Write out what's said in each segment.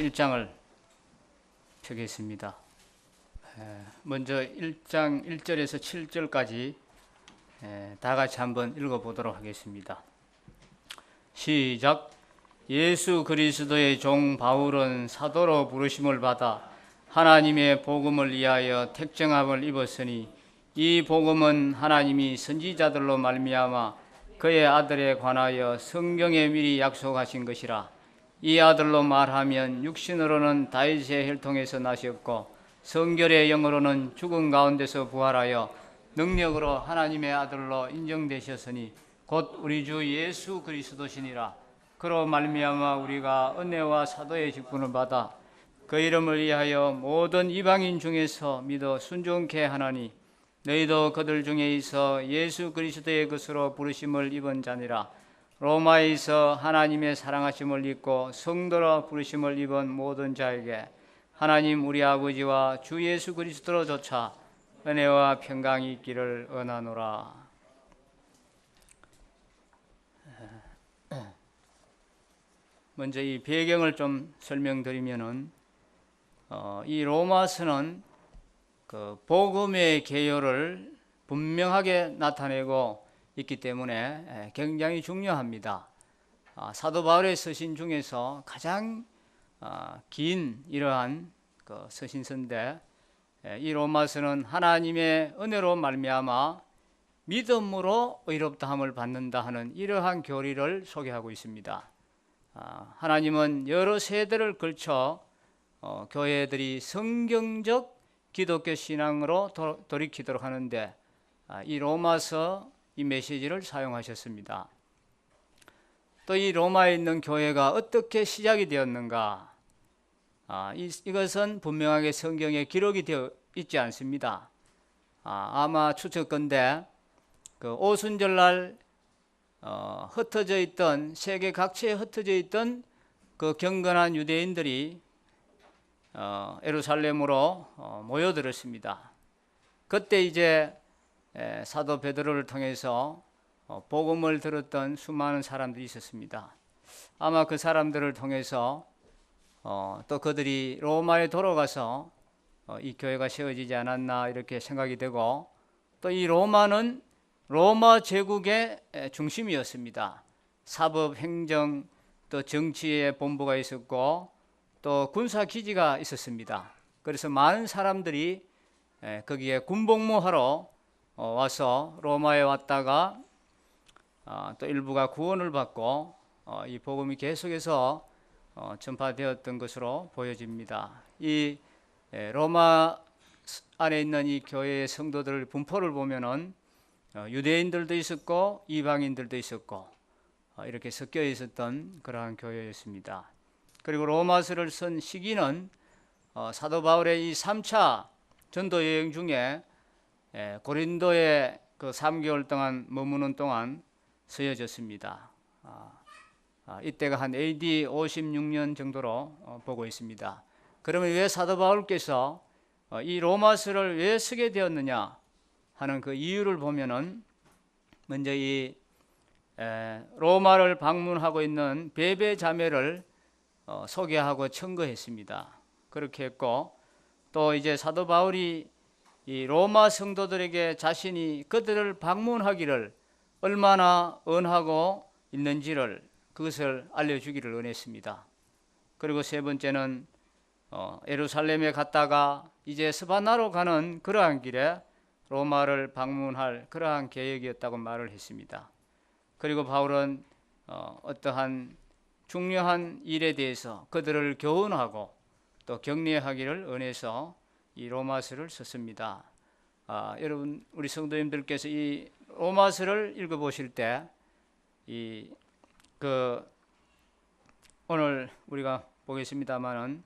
1장을 펴겠습니다. 먼저 1장 1절에서 7절까지 다 같이 한번 읽어보도록 하겠습니다. 시작. 예수 그리스도의 종 바울은 사도로 부르심을 받아 하나님의 복음을 위하여 택정함을 입었으니 이 복음은 하나님이 선지자들로 말미암아 그의 아들에 관하여 성경에 미리 약속하신 것이라. 이 아들로 말하면 육신으로는 다윗의 혈통에서 나셨고 성결의 영으로는 죽은 가운데서 부활하여 능력으로 하나님의 아들로 인정되셨으니 곧 우리 주 예수 그리스도시니라. 그로 말미암아 우리가 은혜와 사도의 직분을 받아 그 이름을 위하여 모든 이방인 중에서 믿어 순종케 하나니 너희도 그들 중에 있어 예수 그리스도의 것으로 부르심을 입은 자니라. 로마에 있어 하나님의 사랑하심을 입고 성도로 부르심을 입은 모든 자에게 하나님 우리 아버지와 주 예수 그리스도로조차 은혜와 평강이 있기를 원하노라. 먼저 이 배경을 좀 설명드리면은 이 로마서는 그 복음의 개요를 분명하게 나타내고 있기 때문에 굉장히 중요합니다. 사도 바울의 서신 중에서 가장 긴 이러한 그 서신서인데 이 로마서는 하나님의 은혜로 말미암아 믿음으로 의롭다함을 받는다 하는 이러한 교리를 소개하고 있습니다. 하나님은 여러 세대를 걸쳐 교회들이 성경적 기독교 신앙으로 돌이키도록 하는데 이 로마서 이 메시지를 사용하셨습니다. 또 이 로마에 있는 교회가 어떻게 시작이 되었는가? 이것은 분명하게 성경에 기록이 되어 있지 않습니다. 아마 추측건대 그 오순절날 흩어져 있던 세계 각지에 흩어져 있던 그 경건한 유대인들이 예루살렘으로 모여들었습니다. 그때 이제 사도 베드로를 통해서 복음을 들었던 수많은 사람들이 있었습니다. 아마 그 사람들을 통해서 또 그들이 로마에 돌아가서 이 교회가 세워지지 않았나 이렇게 생각이 되고, 또 이 로마는 로마 제국의 중심이었습니다. 사법, 행정, 또 정치의 본부가 있었고 또 군사 기지가 있었습니다. 그래서 많은 사람들이 거기에 군복무하러 와서 로마에 왔다가 또 일부가 구원을 받고 이 복음이 계속해서 전파되었던 것으로 보여집니다. 이 로마 안에 있는 이 교회의 성도들 분포를 보면은 유대인들도 있었고 이방인들도 있었고 이렇게 섞여 있었던 그러한 교회였습니다. 그리고 로마서를 쓴 시기는 사도 바울의 이 3차 전도 여행 중에 고린도에 그 3개월 동안 머무는 동안 쓰여졌습니다. 이때가 한 AD 56년 정도로 보고 있습니다. 그러면 왜 사도 바울께서 이 로마서를 왜 쓰게 되었느냐 하는 그 이유를 보면은, 먼저 이 로마를 방문하고 있는 베베 자매를 소개하고 청거했습니다. 그렇게 했고, 또 이제 사도 바울이 이 로마 성도들에게 자신이 그들을 방문하기를 얼마나 원하고 있는지를 그것을 알려주기를 원했습니다. 그리고 세 번째는 예루살렘에 갔다가 이제 스바나로 가는 그러한 길에 로마를 방문할 그러한 계획이었다고 말을 했습니다. 그리고 바울은 어떠한 중요한 일에 대해서 그들을 교훈하고 또 격려하기를 원해서 이 로마서를 썼습니다. 여러분, 우리 성도님들께서 이 로마서를 읽어보실 때 오늘 우리가 보겠습니다만은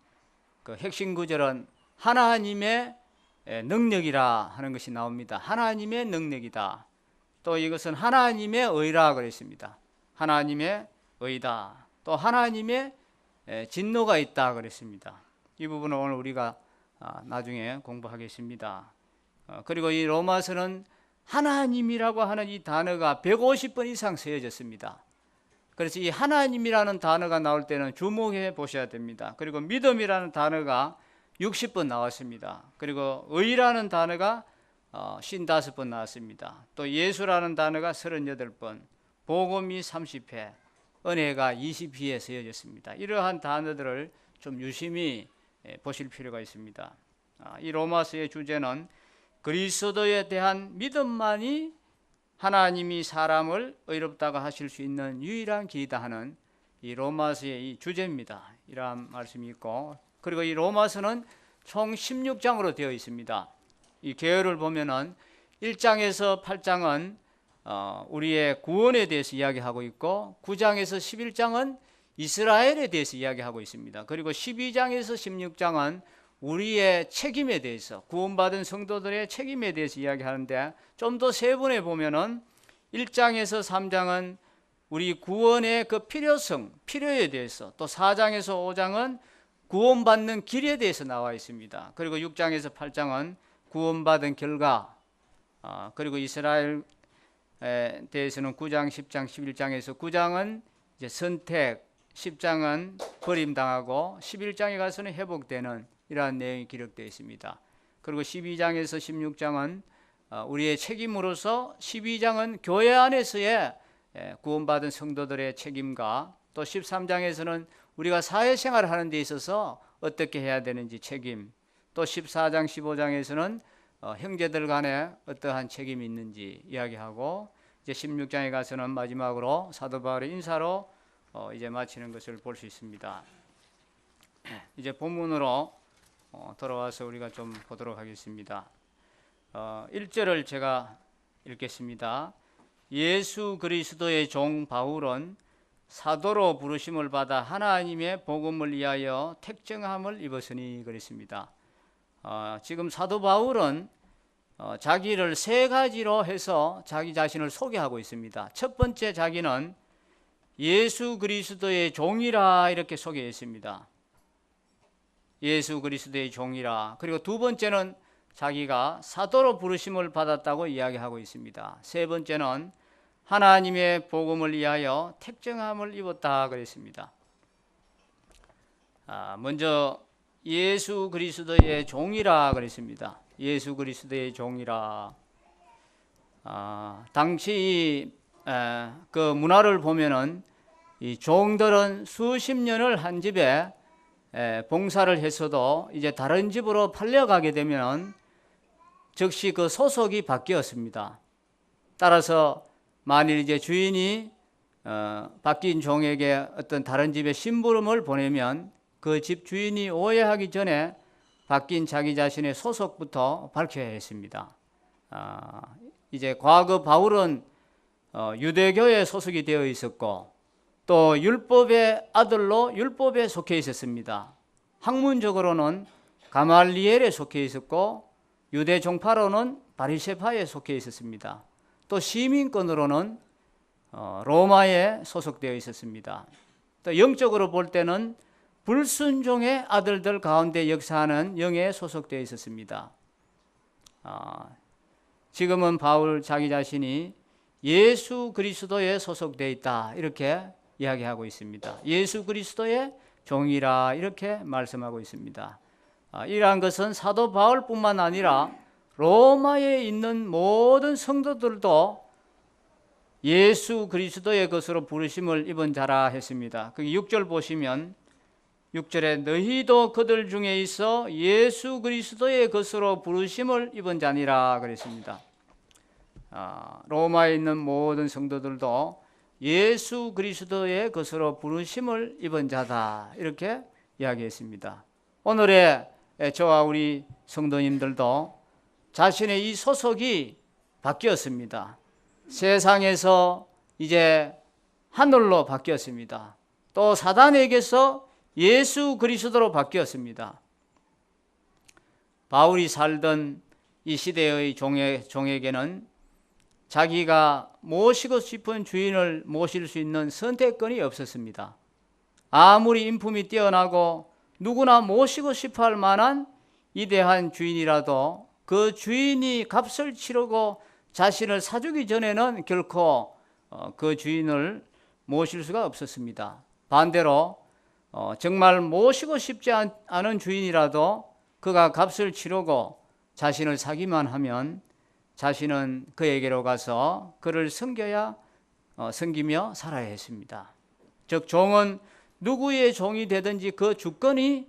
그 핵심 구절은 하나님의 능력이라 하는 것이 나옵니다. 하나님의 능력이다. 또 이것은 하나님의 의라 그랬습니다. 하나님의 의다. 또 하나님의 진노가 있다 그랬습니다. 이 부분은 오늘 우리가 나중에 공부하겠습니다. 그리고 이 로마서는 하나님이라고 하는 이 단어가 150번 이상 쓰여졌습니다. 그래서 이 하나님이라는 단어가 나올 때는 주목해 보셔야 됩니다. 그리고 믿음이라는 단어가 60번 나왔습니다. 그리고 의라는 단어가 55번 나왔습니다. 또 예수라는 단어가 38번, 복음이 30회, 은혜가 20회에 쓰여졌습니다. 이러한 단어들을 좀 유심히 보실 필요가 있습니다. 이 로마서의 주제는 그리스도에 대한 믿음만이 하나님이 사람을 의롭다고 하실 수 있는 유일한 길이다 하는 이 로마서의 이 주제입니다. 이러한 말씀이 있고, 그리고 이 로마서는 총 16장으로 되어 있습니다. 이 계열을 보면은 1장에서 8장은 우리의 구원에 대해서 이야기하고 있고, 9장에서 11장은 이스라엘에 대해서 이야기하고 있습니다. 그리고 12장에서 16장은 우리의 책임에 대해서, 구원받은 성도들의 책임에 대해서 이야기하는데, 좀 더 세분해 보면은 1장에서 3장은 우리 구원의 그 필요에 대해서, 또 4장에서 5장은 구원받는 길에 대해서 나와 있습니다. 그리고 6장에서 8장은 구원받은 결과, 그리고 이스라엘에 대해서는 9장, 10장, 11장에서 9장은 이제 선택, 10장은 버림당하고 11장에 가서는 회복되는 이러한 내용이 기록되어 있습니다. 그리고 12장에서 16장은 우리의 책임으로서, 12장은 교회 안에서의 구원받은 성도들의 책임과, 또 13장에서는 우리가 사회생활을 하는 데 있어서 어떻게 해야 되는지 책임, 또 14장, 15장에서는 형제들 간에 어떠한 책임이 있는지 이야기하고, 이제 16장에 가서는 마지막으로 사도 바울의 인사로 이제 마치는 것을 볼 수 있습니다. 이제 본문으로 돌아와서 우리가 좀 보도록 하겠습니다. 1절을 제가 읽겠습니다. 예수 그리스도의 종 바울은 사도로 부르심을 받아 하나님의 복음을 위하여 택정함을 입었으니 그랬습니다. 지금 사도 바울은 자기를 세 가지로 해서 자기 자신을 소개하고 있습니다. 첫 번째, 자기는 예수 그리스도의 종이라 이렇게 소개했습니다. 예수 그리스도의 종이라. 그리고 두 번째는 자기가 사도로 부르심을 받았다고 이야기하고 있습니다. 세 번째는 하나님의 복음을 위하여 택정함을 입었다 그랬습니다. 먼저 예수 그리스도의 종이라 그랬습니다. 예수 그리스도의 종이라. 당시 그 문화를 보면은 이 종들은 수십 년을 한 집에 봉사를 했어도 이제 다른 집으로 팔려가게 되면 즉시 그 소속이 바뀌었습니다. 따라서 만일 이제 주인이 바뀐 종에게 어떤 다른 집에 심부름을 보내면 그 집 주인이 오해하기 전에 바뀐 자기 자신의 소속부터 밝혀야 했습니다. 이제 과거 바울은 유대교에 소속이 되어 있었고, 또 율법의 아들로 율법에 속해 있었습니다. 학문적으로는 가말리엘에 속해 있었고, 유대 종파로는 바리새파에 속해 있었습니다. 또 시민권으로는 로마에 소속되어 있었습니다. 또 영적으로 볼 때는 불순종의 아들들 가운데 역사하는 영에 소속되어 있었습니다. 지금은 바울 자기 자신이 예수 그리스도에 소속되어 있다 이렇게 이야기하고 있습니다. 예수 그리스도의 종이라 이렇게 말씀하고 있습니다. 이러한 것은 사도 바울뿐만 아니라 로마에 있는 모든 성도들도 예수 그리스도의 것으로 부르심을 입은 자라 했습니다. 그 6절 보시면 6절에 너희도 그들 중에 있어 예수 그리스도의 것으로 부르심을 입은 자니라 그랬습니다. 로마에 있는 모든 성도들도 예수 그리스도의 것으로 부르심을 입은 자다 이렇게 이야기했습니다. 오늘의 저와 우리 성도님들도 자신의 이 소속이 바뀌었습니다. 세상에서 이제 하늘로 바뀌었습니다. 또 사단에게서 예수 그리스도로 바뀌었습니다. 바울이 살던 이 시대의 종에게는 자기가 모시고 싶은 주인을 모실 수 있는 선택권이 없었습니다. 아무리 인품이 뛰어나고 누구나 모시고 싶어 할 만한 위대한 주인이라도 그 주인이 값을 치르고 자신을 사주기 전에는 결코 그 주인을 모실 수가 없었습니다. 반대로 정말 모시고 싶지 않은 주인이라도 그가 값을 치르고 자신을 사기만 하면 자신은 그에게로 가서 그를 섬기며 살아야 했습니다. 즉 종은 누구의 종이 되든지 그 주권이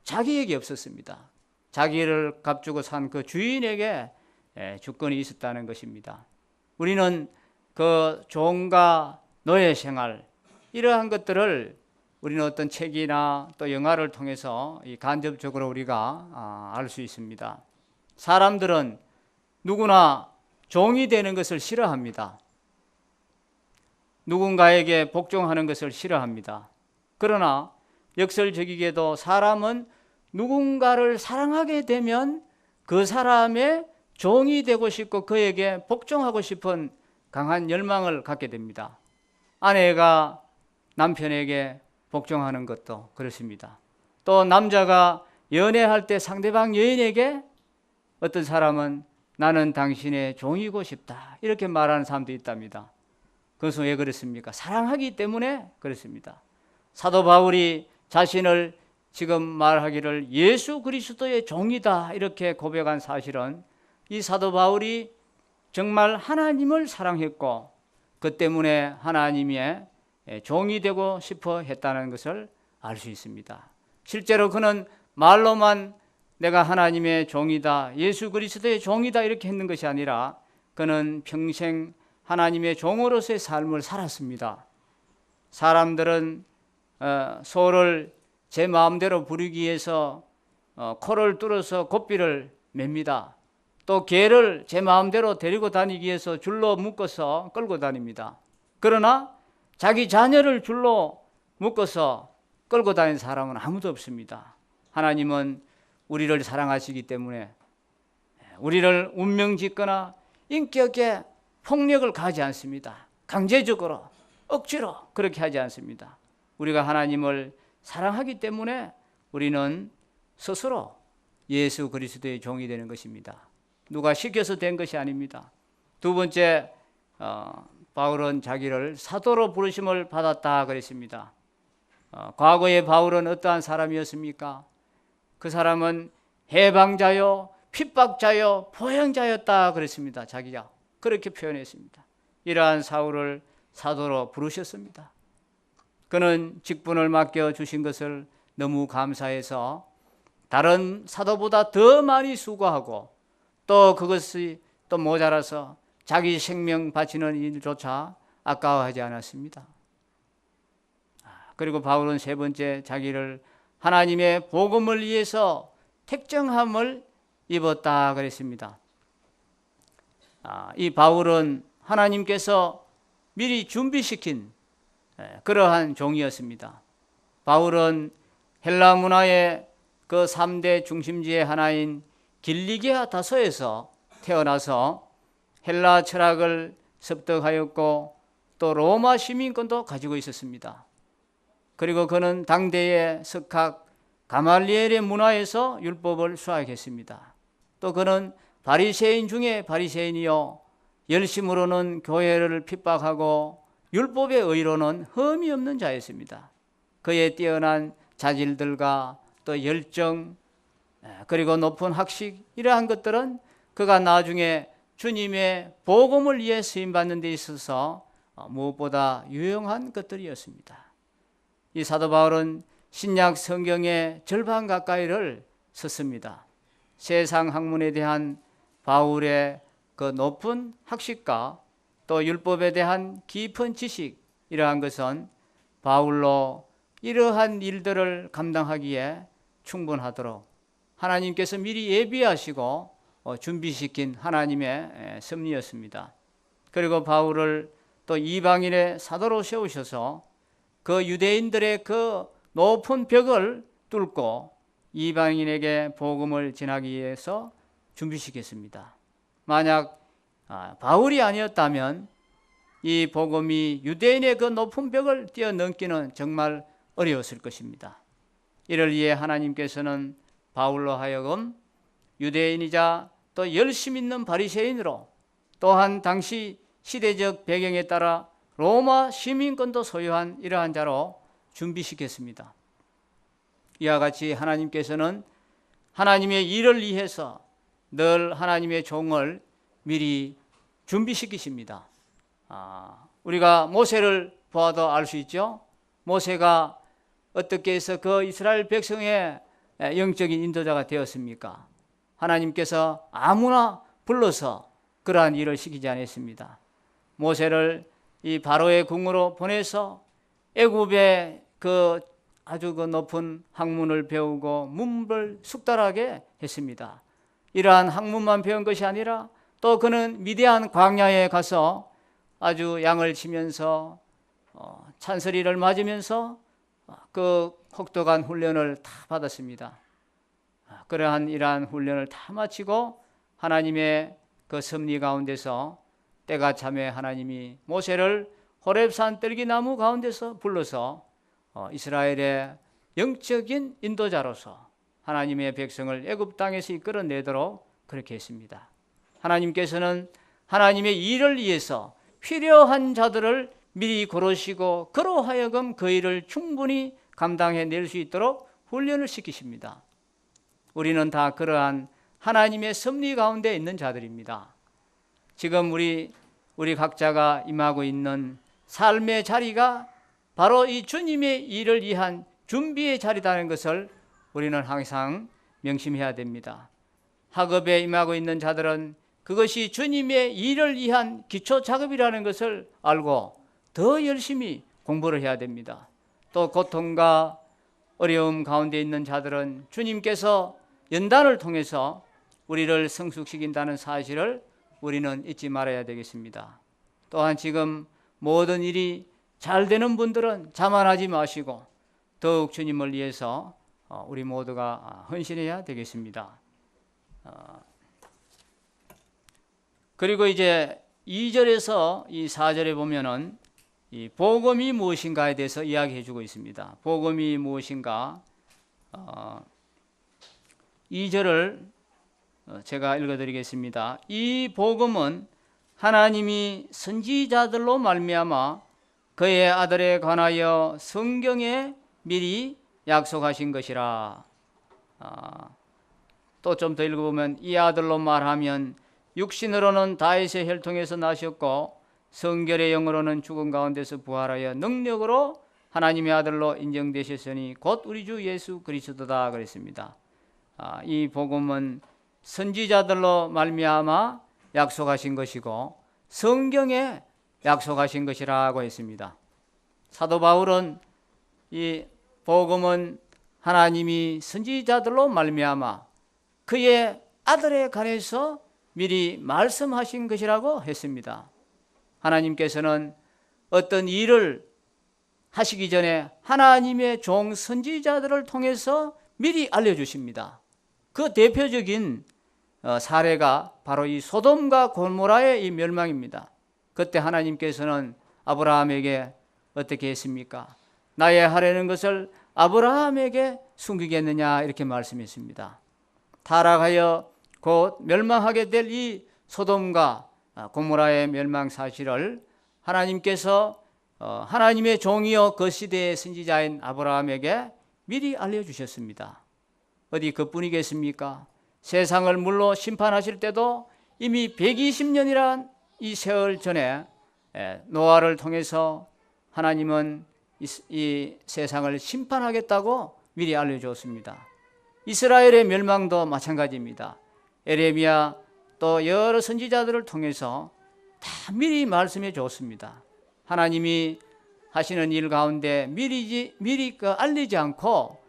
자기에게 없었습니다. 자기를 값주고 산 그 주인에게 주권이 있었다는 것입니다. 우리는 그 종과 노예 생활, 이러한 것들을 우리는 어떤 책이나 또 영화를 통해서 간접적으로 우리가 알 수 있습니다. 사람들은 누구나 종이 되는 것을 싫어합니다. 누군가에게 복종하는 것을 싫어합니다. 그러나 역설적이게도 사람은 누군가를 사랑하게 되면 그 사람의 종이 되고 싶고 그에게 복종하고 싶은 강한 열망을 갖게 됩니다. 아내가 남편에게 복종하는 것도 그렇습니다. 또 남자가 연애할 때 상대방 여인에게 어떤 사람은 나는 당신의 종이고 싶다 이렇게 말하는 사람도 있답니다. 그것은 왜 그렇습니까? 사랑하기 때문에 그렇습니다. 사도 바울이 자신을 지금 말하기를 예수 그리스도의 종이다 이렇게 고백한 사실은 이 사도 바울이 정말 하나님을 사랑했고 그 때문에 하나님의 종이 되고 싶어 했다는 것을 알 수 있습니다. 실제로 그는 말로만 내가 하나님의 종이다, 예수 그리스도의 종이다 이렇게 했는 것이 아니라 그는 평생 하나님의 종으로서의 삶을 살았습니다. 사람들은 소를 제 마음대로 부리기 위해서 코를 뚫어서 고삐를 맵니다. 또 개를 제 마음대로 데리고 다니기 위해서 줄로 묶어서 끌고 다닙니다. 그러나 자기 자녀를 줄로 묶어서 끌고 다니는 사람은 아무도 없습니다. 하나님은 우리를 사랑하시기 때문에 우리를 운명짓거나 인격에 폭력을 가하지 않습니다. 강제적으로 억지로 그렇게 하지 않습니다. 우리가 하나님을 사랑하기 때문에 우리는 스스로 예수 그리스도의 종이 되는 것입니다. 누가 시켜서 된 것이 아닙니다. 두 번째, 바울은 자기를 사도로 부르심을 받았다 그랬습니다. 과거에 바울은 어떠한 사람이었습니까? 그 사람은 해방자요, 핍박자요, 포행자였다 그랬습니다. 자기가 그렇게 표현했습니다. 이러한 사울을 사도로 부르셨습니다. 그는 직분을 맡겨주신 것을 너무 감사해서 다른 사도보다 더 많이 수고하고 또 그것이 또 모자라서 자기 생명 바치는 일조차 아까워하지 않았습니다. 그리고 바울은 세 번째, 자기를 하나님의 복음을 위해서 택정함을 입었다 그랬습니다. 이 바울은 하나님께서 미리 준비시킨 그러한 종이었습니다. 바울은 헬라 문화의 그 3대 중심지의 하나인 길리기아 다소에서 태어나서 헬라 철학을 습득하였고 또 로마 시민권도 가지고 있었습니다. 그리고 그는 당대의 석학 가말리엘의 문화에서 율법을 수학했습니다. 또 그는 바리새인 중에 바리새인이요 열심으로는 교회를 핍박하고 율법의 의로는 흠이 없는 자였습니다. 그의 뛰어난 자질들과 또 열정 그리고 높은 학식 이러한 것들은 그가 나중에 주님의 복음을 위해 쓰임받는 데 있어서 무엇보다 유용한 것들이었습니다. 이 사도 바울은 신약 성경의 절반 가까이를 썼습니다. 세상 학문에 대한 바울의 그 높은 학식과 또 율법에 대한 깊은 지식 이러한 것은 바울로 이러한 일들을 감당하기에 충분하도록 하나님께서 미리 예비하시고 준비시킨 하나님의 섭리였습니다. 그리고 바울을 또 이방인의 사도로 세우셔서 그 유대인들의 그 높은 벽을 뚫고 이방인에게 복음을 전하기 위해서 준비시켰습니다. 만약 바울이 아니었다면 이 복음이 유대인의 그 높은 벽을 뛰어넘기는 정말 어려웠을 것입니다. 이를 위해 하나님께서는 바울로 하여금 유대인이자 또 열심 있는 바리새인으로 또한 당시 시대적 배경에 따라 로마 시민권도 소유한 이러한 자로 준비시켰습니다. 이와 같이 하나님께서는 하나님의 일을 위해서 늘 하나님의 종을 미리 준비시키십니다. 우리가 모세를 보아도 알 수 있죠. 모세가 어떻게 해서 그 이스라엘 백성의 영적인 인도자가 되었습니까? 하나님께서 아무나 불러서 그러한 일을 시키지 않았습니다. 모세를 이 바로의 궁으로 보내서 애굽의 그 아주 그 높은 학문을 배우고 문을 숙달하게 했습니다. 이러한 학문만 배운 것이 아니라 또 그는 미디안 광야에 가서 아주 양을 치면서 찬소리를 맞으면서 그 혹독한 훈련을 다 받았습니다. 그러한 이러한 훈련을 다 마치고 하나님의 그 섭리 가운데서 때가 참에 하나님이 모세를 호렙산 떨기나무 가운데서 불러서 이스라엘의 영적인 인도자로서 하나님의 백성을 애굽 땅에서 이끌어내도록 그렇게 했습니다. 하나님께서는 하나님의 일을 위해서 필요한 자들을 미리 고르시고 그로 하여금 그 일을 충분히 감당해낼 수 있도록 훈련을 시키십니다. 우리는 다 그러한 하나님의 섭리 가운데 있는 자들입니다. 지금 우리 각자가 임하고 있는 삶의 자리가 바로 이 주님의 일을 위한 준비의 자리라는 것을 우리는 항상 명심해야 됩니다. 학업에 임하고 있는 자들은 그것이 주님의 일을 위한 기초 작업이라는 것을 알고 더 열심히 공부를 해야 됩니다. 또 고통과 어려움 가운데 있는 자들은 주님께서 연단을 통해서 우리를 성숙시킨다는 사실을 우리는 잊지 말아야 되겠습니다. 또한 지금 모든 일이 잘 되는 분들은 자만하지 마시고 더욱 주님을 위해서 우리 모두가 헌신해야 되겠습니다. 그리고 이제 2절에서 이 4절에 보면은 이 복음이 무엇인가에 대해서 이야기해 주고 있습니다. 복음이 무엇인가? 2절을 제가 읽어드리겠습니다. 이 복음은 하나님이 선지자들로 말미암아 그의 아들에 관하여 성경에 미리 약속하신 것이라. 또 좀 더 읽어보면 이 아들로 말하면 육신으로는 다윗의 혈통에서 나셨고 성결의 영으로는 죽은 가운데서 부활하여 능력으로 하나님의 아들로 인정되셨으니 곧 우리 주 예수 그리스도다 그랬습니다. 이 복음은 선지자들로 말미암아 약속하신 것이고 성경에 약속하신 것이라고 했습니다. 사도 바울은 이 복음은 하나님이 선지자들로 말미암아 그의 아들에 관해서 미리 말씀하신 것이라고 했습니다. 하나님께서는 어떤 일을 하시기 전에 하나님의 종 선지자들을 통해서 미리 알려주십니다. 그 대표적인 사례가 바로 이 소돔과 고모라의 이 멸망입니다. 그때 하나님께서는 아브라함에게 어떻게 했습니까? 나의 하려는 것을 아브라함에게 숨기겠느냐 이렇게 말씀했습니다. 타락하여 곧 멸망하게 될 이 소돔과 고모라의 멸망 사실을 하나님께서 하나님의 종이요 그 시대의 선지자인 아브라함에게 미리 알려주셨습니다. 어디 그뿐이겠습니까? 세상을 물로 심판하실 때도 이미 120년이란 이 세월 전에 노아를 통해서 하나님은 이 세상을 심판하겠다고 미리 알려주었습니다. 이스라엘의 멸망도 마찬가지입니다. 에레미야 또 여러 선지자들을 통해서 다 미리 말씀해 줬습니다. 하나님이 하시는 일 가운데 미리 알리지 않고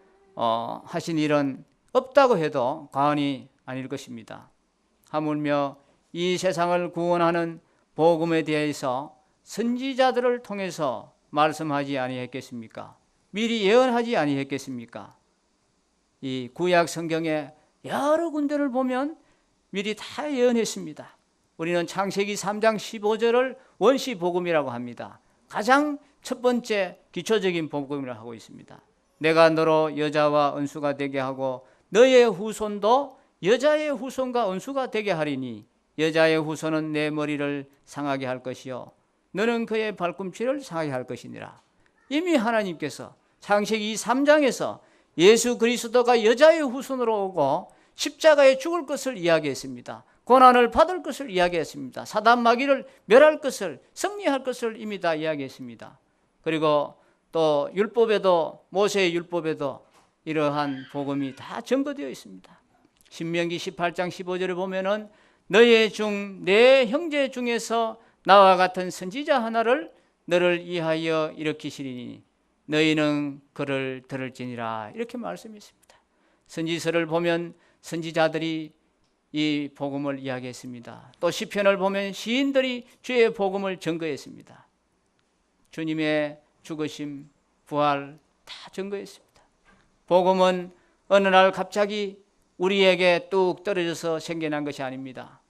하신 일은 없다고 해도 과언이 아닐 것입니다. 하물며 이 세상을 구원하는 복음에 대해서 선지자들을 통해서 말씀하지 아니했겠습니까? 미리 예언하지 아니했겠습니까? 이 구약 성경에 여러 군데를 보면 미리 다 예언했습니다. 우리는 창세기 3장 15절을 원시복음이라고 합니다. 가장 첫 번째 기초적인 복음이라고 하고 있습니다. 내가 너로 여자와 은수가 되게 하고 너의 후손도 여자의 후손과 은수가 되게 하리니 여자의 후손은 내 머리를 상하게 할 것이요 너는 그의 발꿈치를 상하게 할 것이니라. 이미 하나님께서 창세기 3장에서 예수 그리스도가 여자의 후손으로 오고 십자가에 죽을 것을 이야기했습니다. 고난을 받을 것을 이야기했습니다. 사단 마귀를 멸할 것을, 승리할 것을 이미 다 이야기했습니다. 그리고 또 율법에도, 모세의 율법에도 이러한 복음이 다 증거되어 있습니다. 신명기 18장 15절에 보면은 너의 중 내 형제 중에서 나와 같은 선지자 하나를 너를 위하여 일으키시리니 너희는 그를 들을지니라, 이렇게 말씀했습니다. 선지서를 보면 선지자들이 이 복음을 이야기했습니다. 또 시편을 보면 시인들이 주의 복음을 증거했습니다. 주님의 죽으심, 부활 다 증거했습니다. 복음은 어느 날 갑자기 우리에게 뚝 떨어져서 생겨난 것이 아닙니다.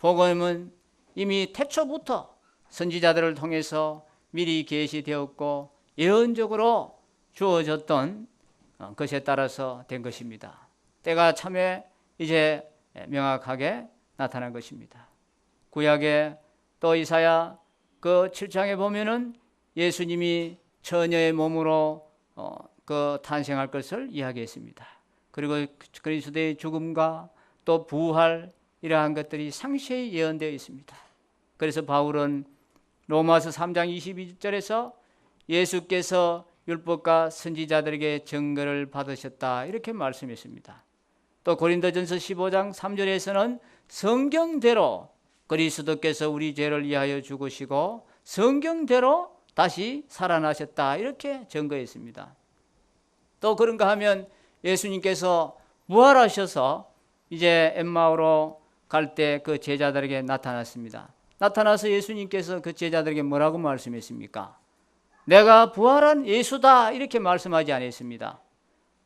복음은 이미 태초부터 선지자들을 통해서 미리 계시되었고 예언적으로 주어졌던 것에 따라서 된 것입니다. 때가 참에 이제 명확하게 나타난 것입니다. 구약에 또 이사야 그 7장에 보면은 예수님이 처녀의 몸으로 그 탄생할 것을 이야기했습니다. 그리고 그리스도의 죽음과 또 부활, 이러한 것들이 상세히 예언되어 있습니다. 그래서 바울은 로마서 3장 22절에서 예수께서 율법과 선지자들에게 증거를 받으셨다, 이렇게 말씀했습니다. 또 고린도전서 15장 3절에서는 성경대로 그리스도께서 우리 죄를 위하여 죽으시고 성경대로 다시 살아나셨다, 이렇게 증거했습니다. 또 그런가 하면 예수님께서 부활하셔서 이제 엠마오로 갈 때 그 제자들에게 나타났습니다. 나타나서 예수님께서 그 제자들에게 뭐라고 말씀했습니까? 내가 부활한 예수다, 이렇게 말씀하지 않았습니다.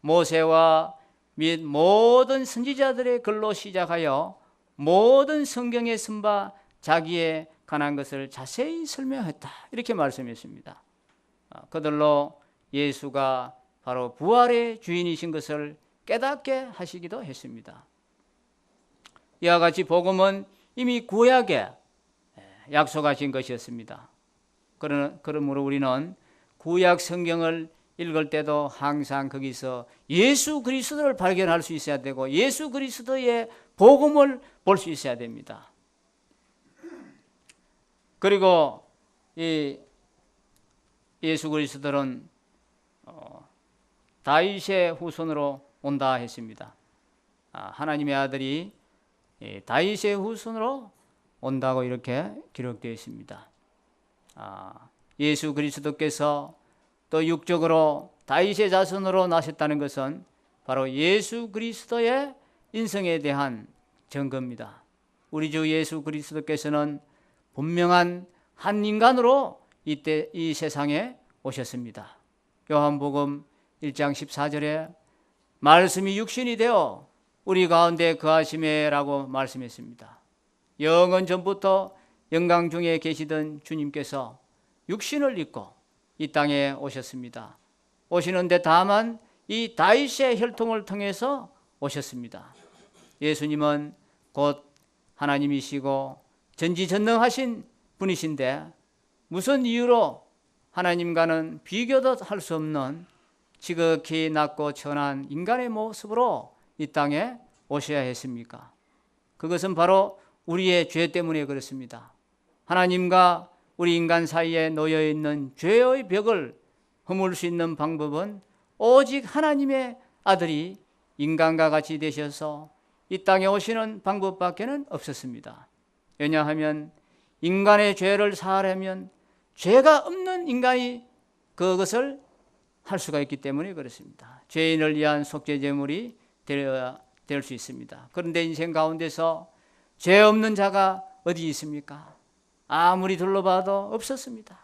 모세와 및 모든 선지자들의 글로 시작하여 모든 성경에 쓴 바 자기에 관한 것을 자세히 설명했다, 이렇게 말씀했습니다. 그들로 예수가 바로 부활의 주인이신 것을 깨닫게 하시기도 했습니다. 이와 같이 복음은 이미 구약에 약속하신 것이었습니다. 그러므로 우리는 구약 성경을 읽을 때도 항상 거기서 예수 그리스도를 발견할 수 있어야 되고 예수 그리스도의 복음을 볼 수 있어야 됩니다. 그리고 이 예수 그리스도는 다윗의 후손으로 온다 했습니다. 하나님의 아들이 다윗의 후손으로 온다고 이렇게 기록되어 있습니다. 예수 그리스도께서 또 육적으로 다윗의 자손으로 나셨다는 것은 바로 예수 그리스도의 인성에 대한 증거입니다. 우리 주 예수 그리스도께서는 분명한 한 인간으로 이 세상에 오셨습니다. 요한복음 1장 14절에 말씀이 육신이 되어 우리 가운데 거하시매 라고 말씀했습니다. 영원 전부터 영광 중에 계시던 주님께서 육신을 입고 이 땅에 오셨습니다. 오시는데 다만 이 다윗의 혈통을 통해서 오셨습니다. 예수님은 곧 하나님이시고 전지전능하신 분이신데 무슨 이유로 하나님과는 비교도 할 수 없는 지극히 낮고 천한 인간의 모습으로 이 땅에 오셔야 했습니까? 그것은 바로 우리의 죄 때문에 그렇습니다. 하나님과 우리 인간 사이에 놓여 있는 죄의 벽을 허물 수 있는 방법은 오직 하나님의 아들이 인간과 같이 되셔서 이 땅에 오시는 방법밖에는 없었습니다. 왜냐하면 인간의 죄를 사하려면 죄가 없는 인간이 그것을 할 수가 있기 때문에 그렇습니다. 죄인을 위한 속죄 제물이 되어야 될 수 있습니다. 그런데 인생 가운데서 죄 없는 자가 어디 있습니까? 아무리 둘러봐도 없었습니다.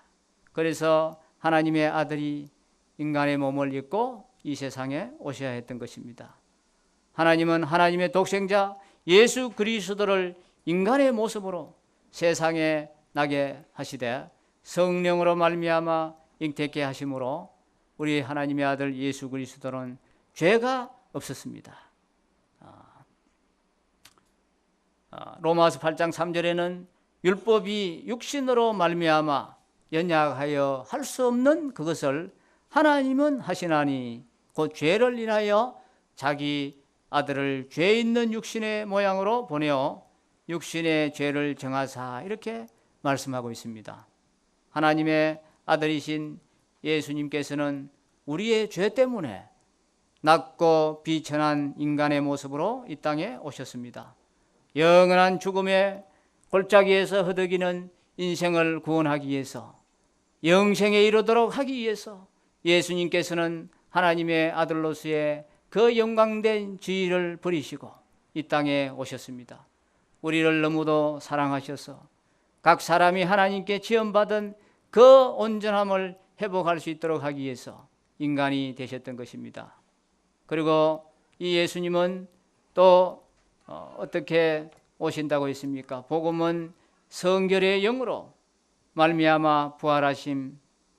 그래서 하나님의 아들이 인간의 몸을 입고 이 세상에 오셔야 했던 것입니다. 하나님은 하나님의 독생자 예수 그리스도를 인간의 모습으로 세상에 나게 하시되 성령으로 말미암아 잉태케 하심으로 우리 하나님의 아들 예수 그리스도는 죄가 없었습니다. 로마서 8장 3절에는 율법이 육신으로 말미암아 연약하여 할 수 없는 그것을 하나님은 하시나니 곧 죄를 인하여 자기 아들을 죄 있는 육신의 모양으로 보내어 육신의 죄를 정하사 이렇게 말씀하고 있습니다. 하나님의 아들이신 예수님께서는 우리의 죄 때문에 낮고 비천한 인간의 모습으로 이 땅에 오셨습니다. 영원한 죽음의 골짜기에서 허덕이는 인생을 구원하기 위해서, 영생에 이르도록 하기 위해서 예수님께서는 하나님의 아들로서의 그 영광된 지위를 버리시고 이 땅에 오셨습니다. 우리를 너무도 사랑하셔서 각 사람이 하나님께 지원받은 그 온전함을 회복할 수 있도록 하기 위해서 인간이 되셨던 것입니다. 그리고 이 예수님은 또 어떻게 오신다고 했습니까? 복음은 성결의 영으로 말미암아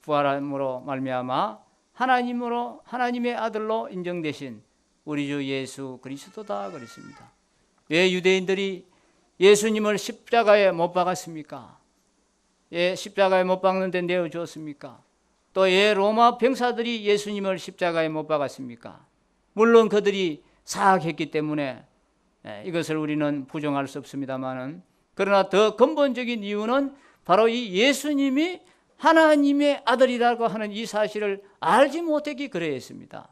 부활함으로 말미암아 하나님의 아들로 인정되신 우리 주 예수 그리스도다 그랬습니다. 왜 유대인들이 예수님을 십자가에 못 박았습니까? 예, 십자가에 못 박는데 내어 주었습니까? 또 왜 로마 병사들이 예수님을 십자가에 못 박았습니까? 물론 그들이 사악했기 때문에 이것을 우리는 부정할 수 없습니다만은, 그러나 더 근본적인 이유는 바로 이 예수님이 하나님의 아들이라고 하는 이 사실을 알지 못했기 그래였습니다.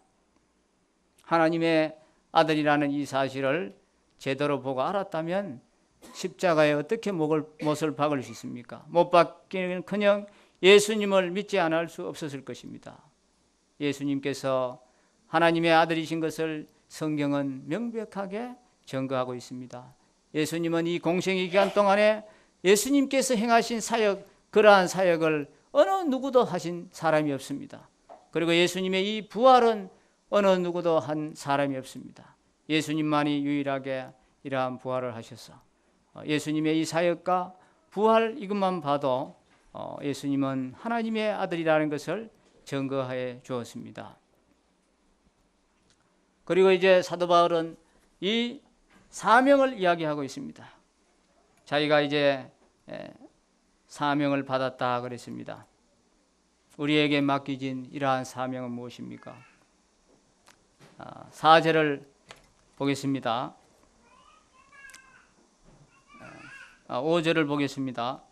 하나님의 아들이라는 이 사실을 제대로 보고 알았다면 십자가에 어떻게 못을 박을 수 있습니까? 못 박기는커녕 예수님을 믿지 않을 수 없었을 것입니다. 예수님께서 하나님의 아들이신 것을 성경은 명백하게 증거하고 있습니다. 예수님은 이 공생의 기간 동안에 예수님께서 행하신 사역, 그러한 사역을 어느 누구도 하신 사람이 없습니다. 그리고 예수님의 이 부활은 어느 누구도 한 사람이 없습니다. 예수님만이 유일하게 이러한 부활을 하셔서 예수님의 이 사역과 부활 이것만 봐도 예수님은 하나님의 아들이라는 것을 증거해 주었습니다. 그리고 이제 사도 바울은 이 사명을 이야기하고 있습니다. 자기가 이제 사명을 받았다 그랬습니다. 우리에게 맡겨진 이러한 사명은 무엇입니까? 4절을 보겠습니다. 5절을 보겠습니다.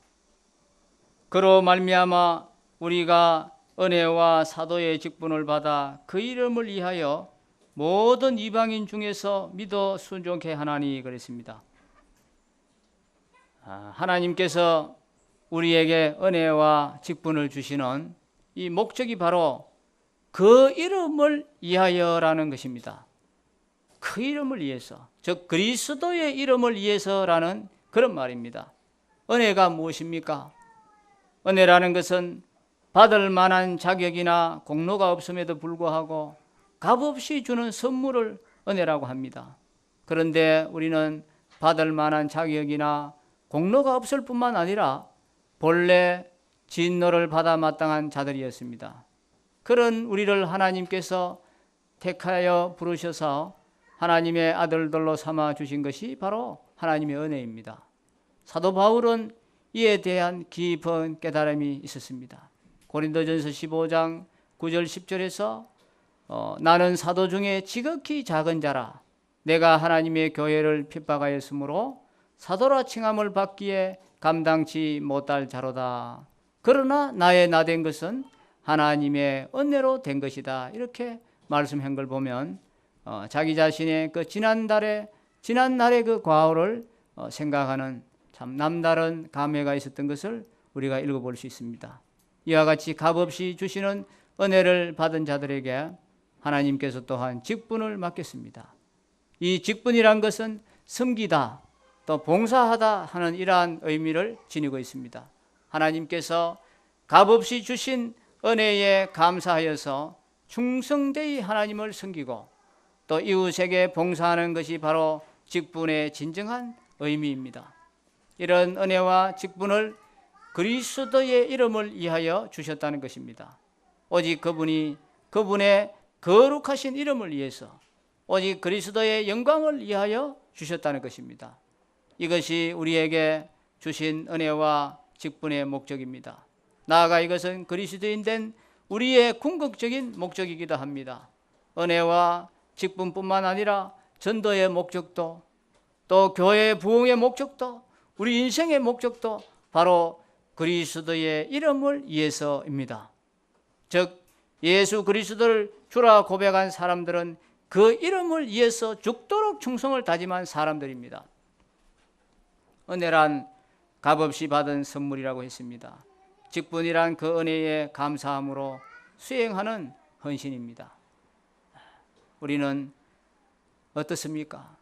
그로 말미암아 우리가 은혜와 사도의 직분을 받아 그 이름을 위하여 모든 이방인 중에서 믿어 순종케 하나니 그랬습니다. 하나님께서 우리에게 은혜와 직분을 주시는 이 목적이 바로 그 이름을 위하여라는 것입니다. 그 이름을 위해서, 즉 그리스도의 이름을 위해서라는 그런 말입니다. 은혜가 무엇입니까? 은혜라는 것은 받을 만한 자격이나 공로가 없음에도 불구하고 값없이 주는 선물을 은혜라고 합니다. 그런데 우리는 받을 만한 자격이나 공로가 없을 뿐만 아니라 본래 진노를 받아 마땅한 자들이었습니다. 그런 우리를 하나님께서 택하여 부르셔서 하나님의 아들들로 삼아 주신 것이 바로 하나님의 은혜입니다. 사도 바울은 이에 대한 깊은 깨달음이 있었습니다. 고린도전서 15장 9절 10절에서 나는 사도 중에 지극히 작은 자라 내가 하나님의 교회를 핍박하였으므로 사도라 칭함을 받기에 감당치 못할 자로다. 그러나 나의 나된 것은 하나님의 은혜로 된 것이다. 이렇게 말씀한 걸 보면 자기 자신의 그 지난날의 그 과오를 생각하는 참 남다른 감회가 있었던 것을 우리가 읽어볼 수 있습니다. 이와 같이 값없이 주시는 은혜를 받은 자들에게 하나님께서 또한 직분을 맡겼습니다. 이 직분이란 것은 섬기다 또 봉사하다 하는 이러한 의미를 지니고 있습니다. 하나님께서 값없이 주신 은혜에 감사하여서 충성되이 하나님을 섬기고 또 이웃에게 봉사하는 것이 바로 직분의 진정한 의미입니다. 이런 은혜와 직분을 그리스도의 이름을 위하여 주셨다는 것입니다. 오직 그분의 거룩하신 이름을 위해서 오직 그리스도의 영광을 위하여 주셨다는 것입니다. 이것이 우리에게 주신 은혜와 직분의 목적입니다. 나아가 이것은 그리스도인 된 우리의 궁극적인 목적이기도 합니다. 은혜와 직분뿐만 아니라 전도의 목적도, 또 교회의 부흥의 목적도, 우리 인생의 목적도 바로 그리스도의 이름을 위해서입니다. 즉 예수 그리스도를 주라 고백한 사람들은 그 이름을 위해서 죽도록 충성을 다짐한 사람들입니다. 은혜란 값없이 받은 선물이라고 했습니다. 직분이란 그 은혜에 감사함으로 수행하는 헌신입니다. 우리는 어떻습니까?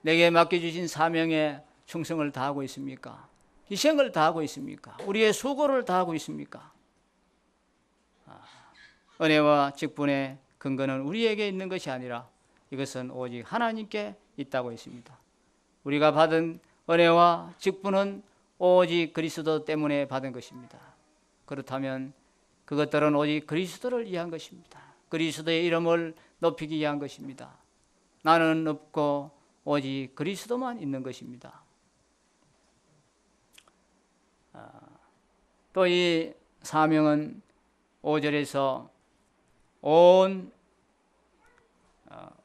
내게 맡겨주신 사명에 충성을 다하고 있습니까? 희생을 다하고 있습니까? 우리의 수고를 다하고 있습니까? 은혜와 직분의 근거는 우리에게 있는 것이 아니라 이것은 오직 하나님께 있다고 했습니다. 우리가 받은 은혜와 직분은 오직 그리스도 때문에 받은 것입니다. 그렇다면 그것들은 오직 그리스도를 위한 것입니다. 그리스도의 이름을 높이기 위한 것입니다. 나는 없고 오직 그리스도만 있는 것입니다. 또 이 사명은 5절에서 온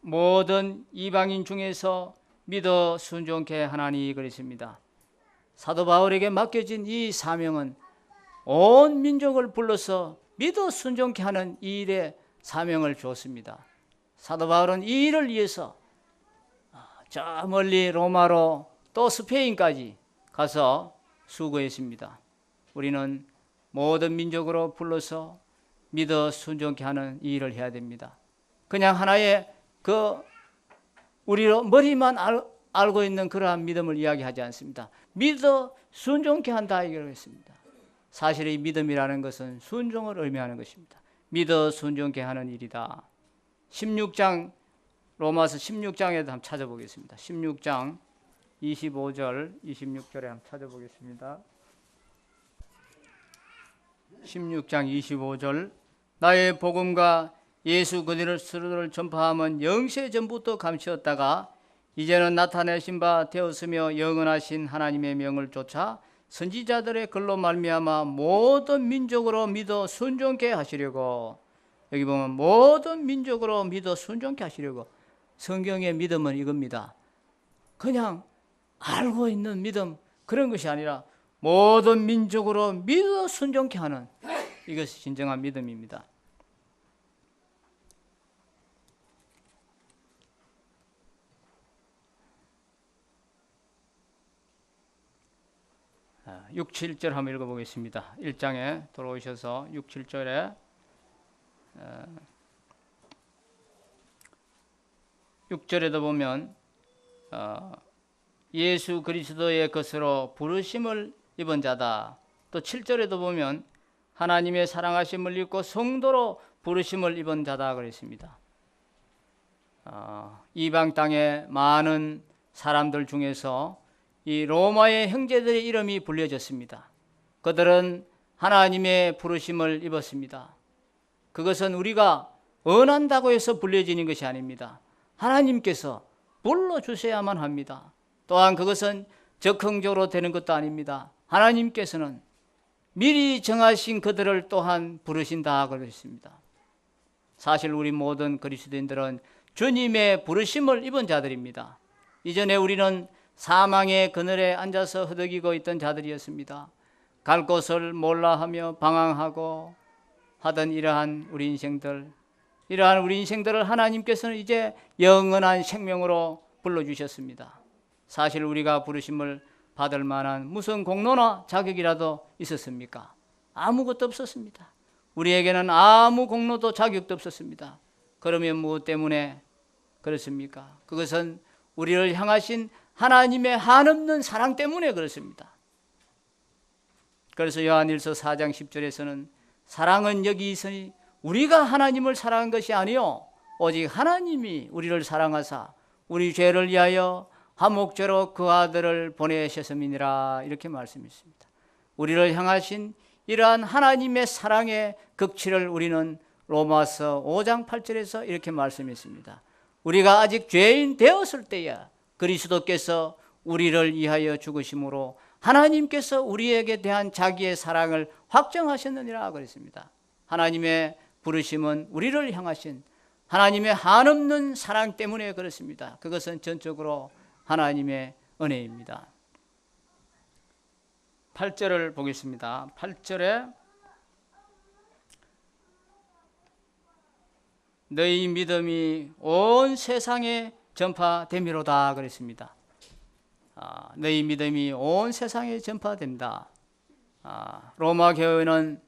모든 이방인 중에서 믿어 순종케 하나니 그랬습니다. 사도 바울에게 맡겨진 이 사명은 온 민족을 불러서 믿어 순종케 하는 이 일에 사명을 주었습니다. 사도 바울은 이 일을 위해서 저 멀리 로마로 또 스페인까지 가서 수고했습니다. 우리는 모든 민족으로 불러서 믿어 순종케 하는 이 일을 해야 됩니다. 그냥 하나의 우리로 머리만 알고 있는 그러한 믿음을 이야기하지 않습니다. 믿어 순종케 한다 이걸 했습니다. 사실 이 믿음이라는 것은 순종을 의미하는 것입니다. 믿어 순종케 하는 일이다. 16장 로마서 16장에도 한번 찾아보겠습니다. 16장 25절 26절에 한번 찾아보겠습니다. 16장 25절 나의 복음과 예수 그리스도를 전파함은 영세 전부터 감추었다가 이제는 나타내신 바 되었으며 영원하신 하나님의 명을 쫓아 선지자들의 글로 말미암아 모든 민족으로 믿어 순종케 하시려고. 여기 보면 모든 민족으로 믿어 순종케 하시려고. 성경의 믿음은 이겁니다. 그냥 알고 있는 믿음 그런 것이 아니라 모든 민족으로 믿어 순종케 하는 이것이 진정한 믿음입니다. 아, 6, 7절 한번 읽어보겠습니다. 1장에 들어오셔서 6, 7절에 6절에도 보면 예수 그리스도의 것으로 부르심을 입은 자다. 또 7절에도 보면 하나님의 사랑하심을 입고 성도로 부르심을 입은 자다 그랬습니다. 이방 땅의 많은 사람들 중에서 이 로마의 형제들의 이름이 불려졌습니다. 그들은 하나님의 부르심을 입었습니다. 그것은 우리가 원한다고 해서 불려지는 것이 아닙니다. 하나님께서 불러주셔야만 합니다. 또한 그것은 적극적으로 되는 것도 아닙니다. 하나님께서는 미리 정하신 그들을 또한 부르신다 그러셨습니다. 사실 우리 모든 그리스도인들은 주님의 부르심을 입은 자들입니다. 이전에 우리는 사망의 그늘에 앉아서 허덕이고 있던 자들이었습니다. 갈 곳을 몰라 하며 방황하고 하던 이러한 우리 인생들을 하나님께서는 이제 영원한 생명으로 불러주셨습니다. 사실 우리가 부르심을 받을 만한 무슨 공로나 자격이라도 있었습니까? 아무것도 없었습니다. 우리에게는 아무 공로도 자격도 없었습니다. 그러면 무엇 때문에 그렇습니까? 그것은 우리를 향하신 하나님의 한없는 사랑 때문에 그렇습니다. 그래서 요한일서 4장 10절에서는 사랑은 여기 있으니 우리가 하나님을 사랑한 것이 아니요 오직 하나님이 우리를 사랑하사 우리 죄를 위하여 화목제로 그 아들을 보내셨음이니라 이렇게 말씀했습니다. 우리를 향하신 이러한 하나님의 사랑의 극치를 우리는 로마서 5장 8절에서 이렇게 말씀했습니다. 우리가 아직 죄인 되었을 때야 그리스도께서 우리를 위하여 죽으심으로 하나님께서 우리에게 대한 자기의 사랑을 확정하셨느니라 그랬습니다. 하나님의 부르심은 우리를 향하신 하나님의 한없는 사랑 때문에 그렇습니다. 그것은 전적으로 하나님의 은혜입니다. 8절을 보겠습니다. 8절에 너희 믿음이 온 세상에 전파됨이로다 그랬습니다. 너희 믿음이 온 세상에 전파된다. 로마 교회는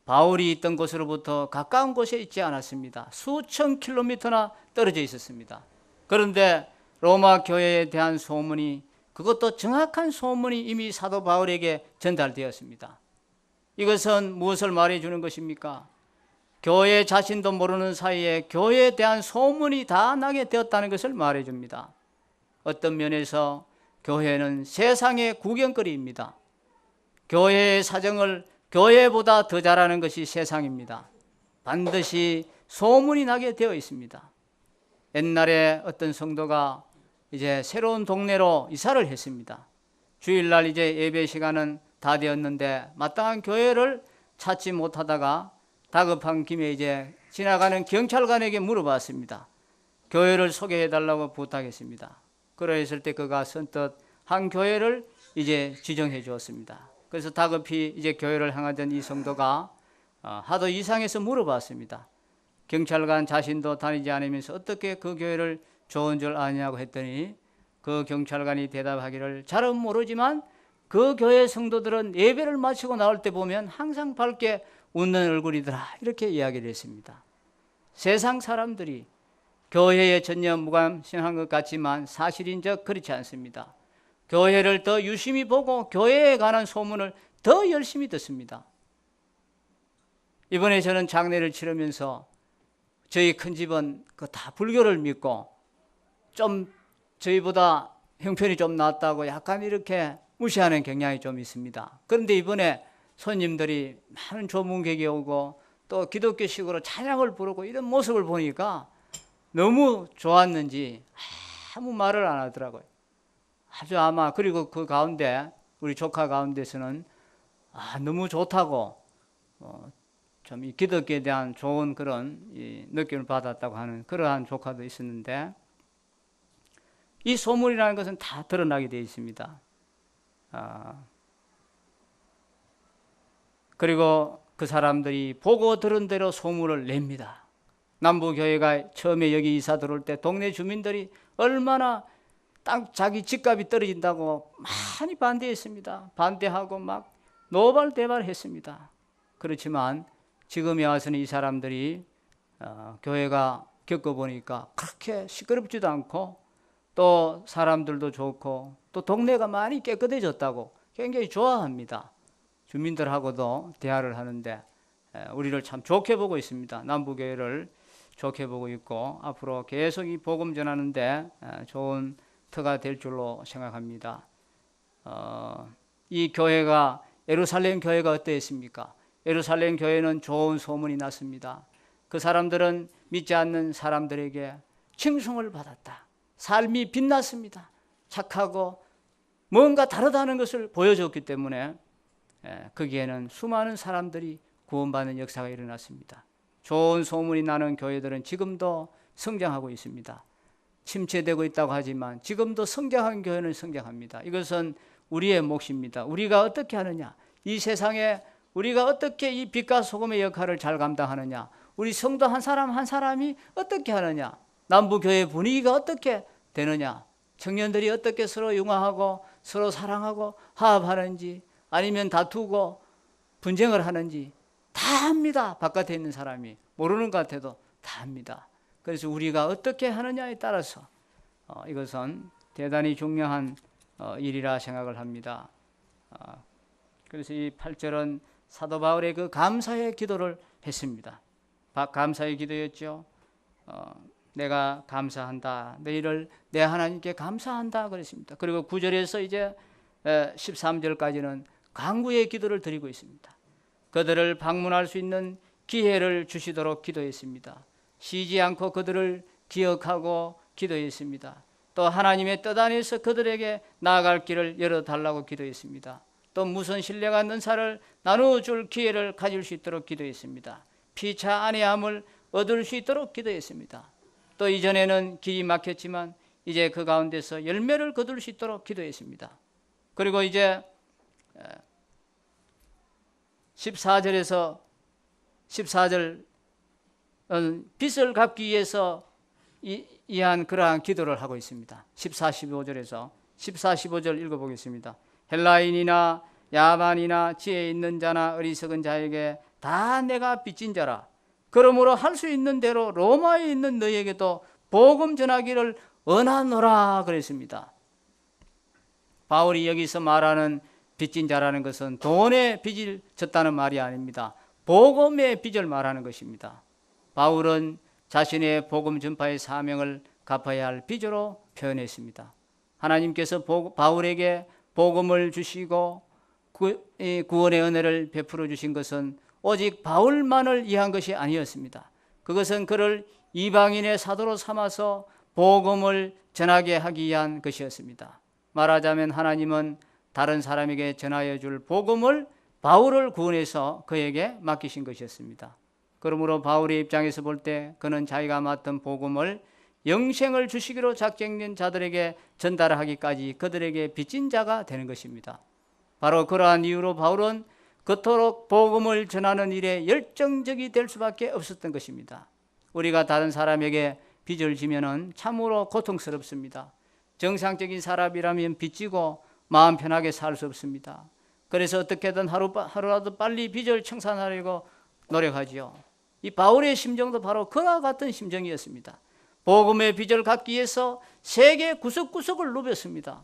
바울이 있던 곳으로부터 가까운 곳에 있지 않았습니다. 수천 킬로미터나 떨어져 있었습니다. 그런데 로마 교회에 대한 소문이, 그것도 정확한 소문이 이미 사도 바울에게 전달되었습니다. 이것은 무엇을 말해주는 것입니까? 교회 자신도 모르는 사이에 교회에 대한 소문이 다 나게 되었다는 것을 말해줍니다. 어떤 면에서 교회는 세상의 구경거리입니다. 교회의 사정을 교회보다 더 잘하는 것이 세상입니다. 반드시 소문이 나게 되어 있습니다. 옛날에 어떤 성도가 이제 새로운 동네로 이사를 했습니다. 주일날 이제 예배 시간은 다 되었는데 마땅한 교회를 찾지 못하다가 다급한 김에 이제 지나가는 경찰관에게 물어봤습니다. 교회를 소개해달라고 부탁했습니다. 그러했을 때 그가 선뜻 한 교회를 이제 지정해 주었습니다. 그래서 다급히 이제 교회를 향하던 이 성도가 하도 이상해서 물어봤습니다. 경찰관 자신도 다니지 않으면서 어떻게 그 교회를 좋은 줄 아냐고 했더니 그 경찰관이 대답하기를 잘은 모르지만 그 교회 성도들은 예배를 마치고 나올 때 보면 항상 밝게 웃는 얼굴이더라, 이렇게 이야기를 했습니다. 세상 사람들이 교회에 전혀 무관심한 것 같지만 사실인적 그렇지 않습니다. 교회를 더 유심히 보고 교회에 관한 소문을 더 열심히 듣습니다. 이번에 저는 장례를 치르면서 저희 큰 집은 다 불교를 믿고 좀 저희보다 형편이 좀 낫다고 약간 이렇게 무시하는 경향이 좀 있습니다. 그런데 이번에 손님들이 많은 조문객이 오고 또 기독교식으로 찬양을 부르고 이런 모습을 보니까 너무 좋았는지 아무 말을 안 하더라고요. 아주 아마, 그리고 그 가운데 우리 조카 가운데서는 너무 좋다고 좀 이 기독교에 대한 좋은 그런 느낌을 받았다고 하는 그러한 조카도 있었는데, 이 소문이라는 것은 다 드러나게 되어 있습니다. 그리고 그 사람들이 보고 들은 대로 소문을 냅니다. 남부교회가 처음에 여기 이사 들어올 때 동네 주민들이 얼마나 자기 집값이 떨어진다고 많이 반대했습니다. 반대하고 막 노발대발했습니다. 그렇지만 지금에 와서는 이 사람들이 교회가 겪어보니까 그렇게 시끄럽지도 않고 또 사람들도 좋고 또 동네가 많이 깨끗해졌다고 굉장히 좋아합니다. 주민들하고도 대화를 하는데 우리를 참 좋게 보고 있습니다. 남부교회를 좋게 보고 있고 앞으로 계속 이 복음 전하는데 좋은 터가 될 줄로 생각합니다. 이 교회가, 예루살렘 교회가 어떠했습니까? 예루살렘 교회는 좋은 소문이 났습니다. 그 사람들은 믿지 않는 사람들에게 칭송을 받았다. 삶이 빛났습니다. 착하고 뭔가 다르다는 것을 보여줬기 때문에 거기에는 수많은 사람들이 구원받는 역사가 일어났습니다. 좋은 소문이 나는 교회들은 지금도 성장하고 있습니다. 침체되고 있다고 하지만 지금도 성장한 교회는 성장합니다. 이것은 우리의 몫입니다. 우리가 어떻게 하느냐, 이 세상에 우리가 어떻게 이 빛과 소금의 역할을 잘 감당하느냐, 우리 성도 한 사람 한 사람이 어떻게 하느냐, 남부교회 분위기가 어떻게 되느냐, 청년들이 어떻게 서로 융화하고 서로 사랑하고 화합하는지, 아니면 다투고 분쟁을 하는지 다 합니다. 바깥에 있는 사람이 모르는 것 같아도 다 합니다. 그래서 우리가 어떻게 하느냐에 따라서 이것은 대단히 중요한 일이라 생각을 합니다. 그래서 이 8절은 사도 바울의 그 감사의 기도를 했습니다. 감사의 기도였죠. 내가 감사한다. 너희를 내 하나님께 감사한다 그랬습니다. 그리고 9절에서 이제 13절까지는 간구의 기도를 드리고 있습니다. 그들을 방문할 수 있는 기회를 주시도록 기도했습니다. 쉬지 않고 그들을 기억하고 기도했습니다. 또 하나님의 뜻 안에서 그들에게 나아갈 길을 열어달라고 기도했습니다. 또 무선 신뢰가 능사를 나누어줄 기회를 가질 수 있도록 기도했습니다. 피차 안해함을 얻을 수 있도록 기도했습니다. 또 이전에는 길이 막혔지만 이제 그 가운데서 열매를 거둘 수 있도록 기도했습니다. 그리고 이제 14절 빚을 갚기 위해서 이한 그러한 기도를 하고 있습니다. 14, 15절에서 14, 15절 읽어보겠습니다. 헬라인이나 야만이나 지혜 있는 자나 어리석은 자에게 다 내가 빚진 자라. 그러므로 할 수 있는 대로 로마에 있는 너희에게도 복음 전하기를 언하노라 그랬습니다. 바울이 여기서 말하는 빚진 자라는 것은 돈의 빚을 졌다는 말이 아닙니다. 복음의 빚을 말하는 것입니다. 바울은 자신의 복음 전파의 사명을 갚아야 할 빚으로 표현했습니다. 하나님께서 바울에게 복음을 주시고 구원의 은혜를 베풀어 주신 것은 오직 바울만을 위한 것이 아니었습니다. 그것은 그를 이방인의 사도로 삼아서 복음을 전하게 하기 위한 것이었습니다. 말하자면 하나님은 다른 사람에게 전하여 줄 복음을 바울을 구원해서 그에게 맡기신 것이었습니다. 그러므로 바울의 입장에서 볼 때 그는 자기가 맡은 복음을 영생을 주시기로 작정된 자들에게 전달하기까지 그들에게 빚진 자가 되는 것입니다. 바로 그러한 이유로 바울은 그토록 복음을 전하는 일에 열정적이 될 수밖에 없었던 것입니다. 우리가 다른 사람에게 빚을 지면은 참으로 고통스럽습니다. 정상적인 사람이라면 빚지고 마음 편하게 살 수 없습니다. 그래서 어떻게든 하루라도 빨리 빚을 청산하려고 노력하지요. 이 바울의 심정도 바로 그와 같은 심정이었습니다. 복음의 빚을 갚기 위해서 세계 구석구석을 누볐습니다.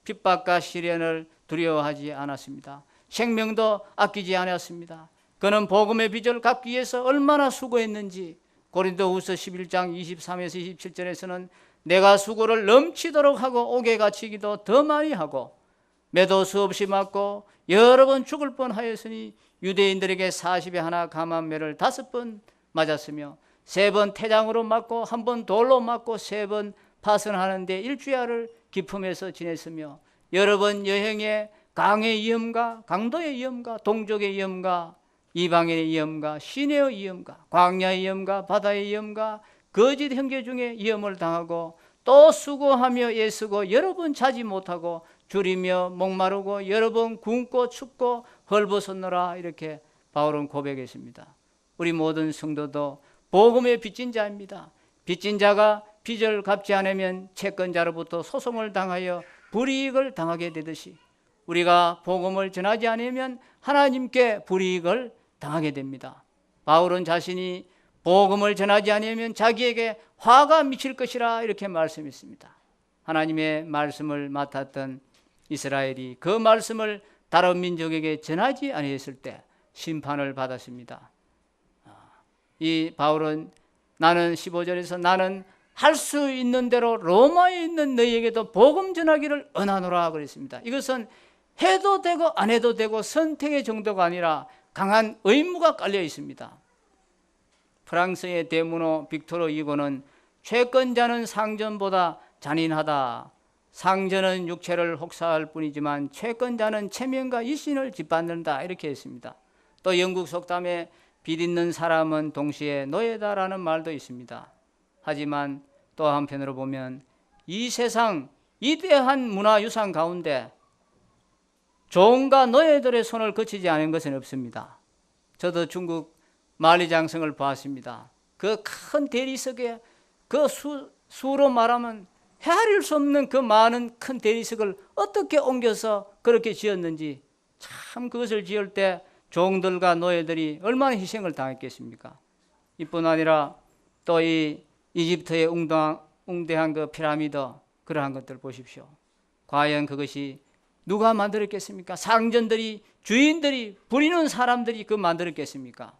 핍박과 시련을 두려워하지 않았습니다. 생명도 아끼지 않았습니다. 그는 복음의 빚을 갚기 위해서 얼마나 수고했는지 고린도후서 11장 23에서 27절에서는 내가 수고를 넘치도록 하고 옥에 갇히기도 더 많이 하고 매도 수없이 맞고 여러 번 죽을 뻔하였으니 유대인들에게 40에 하나 감한 매를 5번 맞았으며 3번 태장으로 맞고 1번 돌로 맞고 3번 파선하는데 일주야를 기품에서 지냈으며 여러 번 여행에 강의 위험과 강도의 위험과 동족의 위험과 이방인의 위험과 시내의 위험과 광야의 위험과 바다의 위험과 거짓 형제 중에 위험을 당하고 또 수고하며 애쓰고 여러 번 자지 못하고 줄이며 목마르고 여러 번 굶고 춥고 헐벗었노라 이렇게 바울은 고백했습니다. 우리 모든 성도도 복음의 빚진 자입니다. 빚진 자가 빚을 갚지 않으면 채권자로부터 소송을 당하여 불이익을 당하게 되듯이 우리가 복음을 전하지 않으면 하나님께 불이익을 당하게 됩니다. 바울은 자신이 복음을 전하지 않으면 자기에게 화가 미칠 것이라 이렇게 말씀했습니다. 하나님의 말씀을 맡았던 이스라엘이 그 말씀을 다른 민족에게 전하지 아니했을 때 심판을 받았습니다. 이 바울은 나는 15절에서 나는 할 수 있는 대로 로마에 있는 너희에게도 복음 전하기를 언하노라 그랬습니다. 이것은 해도 되고 안 해도 되고 선택의 정도가 아니라 강한 의무가 깔려 있습니다. 프랑스의 대문호 빅토르 이고는 채권자는 상전보다 잔인하다. 상전은 육체를 혹사할 뿐이지만 채권자는 체면과 이신을 짓밟는다 이렇게 했습니다. 또 영국 속담에 빚 있는 사람은 동시에 노예다라는 말도 있습니다. 하지만 또 한편으로 보면 이 세상 위대한 문화유산 가운데 종과 노예들의 손을 거치지 않은 것은 없습니다. 저도 중국 만리장성을 보았습니다. 그 큰 대리석에 그 수로 말하면 헤아릴 수 없는 그 많은 큰 대리석을 어떻게 옮겨서 그렇게 지었는지 참 그것을 지을 때 종들과 노예들이 얼마나 희생을 당했겠습니까? 이뿐 아니라 또 이 이집트의 웅대한 그 피라미드 그러한 것들 보십시오. 과연 그것이 누가 만들었겠습니까? 상전들이 주인들이 부리는 사람들이 그 만들었겠습니까?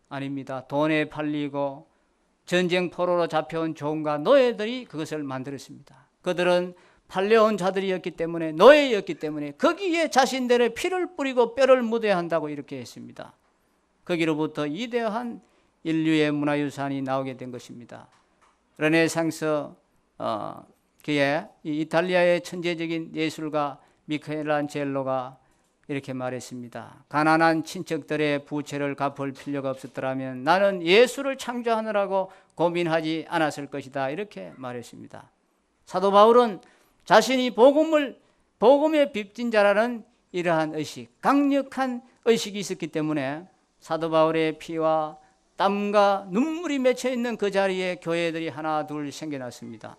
아닙니다. 돈에 팔리고 전쟁 포로로 잡혀온 종과 노예들이 그것을 만들었습니다. 그들은 팔려온 자들이었기 때문에 노예였기 때문에 거기에 자신들의 피를 뿌리고 뼈를 묻어야 한다고 이렇게 했습니다. 거기로부터 위대한 인류의 문화유산이 나오게 된 것입니다. 르네상스 그의 이 이탈리아의 천재적인 예술가 미켈란젤로가 이렇게 말했습니다. 가난한 친척들의 부채를 갚을 필요가 없었더라면 나는 예술을 창조하느라고 고민하지 않았을 것이다. 이렇게 말했습니다. 사도 바울은 자신이 복음의 빚진 자라는 이러한 의식, 강력한 의식이 있었기 때문에 사도 바울의 피와 땀과 눈물이 맺혀 있는 그 자리에 교회들이 하나 둘 생겨났습니다.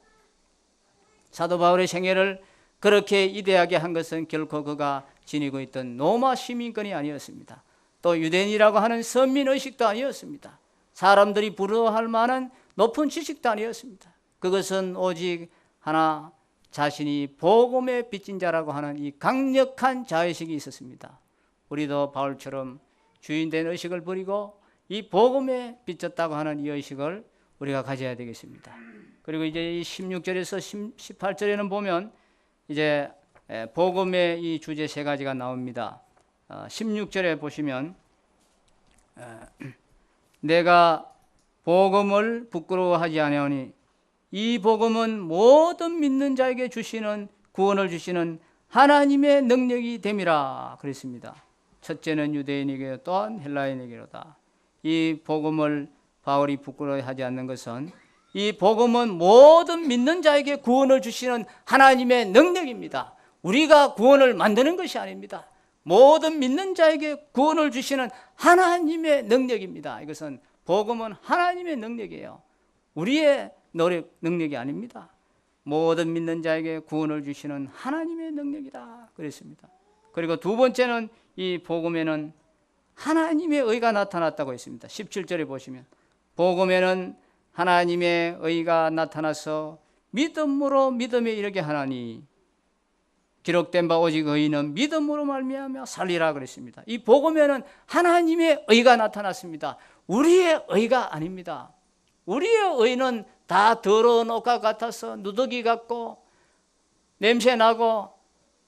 사도 바울의 생애를 그렇게 이대하게 한 것은 결코 그가 지니고 있던 로마 시민권이 아니었습니다. 또 유대인이라고 하는 선민의식도 아니었습니다. 사람들이 부러워할 만한 높은 지식도 아니었습니다. 그것은 오직 하나 자신이 복음의 빚진 자라고 하는 이 강력한 자의식이 있었습니다. 우리도 바울처럼 주인된 의식을 버리고 이 복음에 빚졌다고 하는 이 의식을 우리가 가져야 되겠습니다. 그리고 이제 이 16절에서 18절에는 보면 이제 복음의 이 주제 세 가지가 나옵니다. 16절에 보시면 내가 복음을 부끄러워하지 아니하니 이 복음은 모든 믿는 자에게 주시는 구원을 주시는 하나님의 능력이 됨이라 그랬습니다. 첫째는 유대인에게 또한 헬라인에게로다. 이 복음을 바울이 부끄러워하지 않는 것은 이 복음은 모든 믿는 자에게 구원을 주시는 하나님의 능력입니다. 우리가 구원을 만드는 것이 아닙니다. 모든 믿는 자에게 구원을 주시는 하나님의 능력입니다. 이것은 복음은 하나님의 능력이에요. 우리의 노력 능력이 아닙니다. 모든 믿는 자에게 구원을 주시는 하나님의 능력이다 그랬습니다. 그리고 두 번째는 이 복음에는 하나님의 의가 나타났다고 했습니다. 17절에 보시면 복음에는 하나님의 의가 나타나서 믿음으로 믿음에 이르게 하나니 기록된 바 오직 의인은 믿음으로 말미암아 살리라 그랬습니다. 이 복음에는 하나님의 의가 나타났습니다. 우리의 의가 아닙니다. 우리의 의는 다 더러운 옷과 같아서 누더기 같고 냄새 나고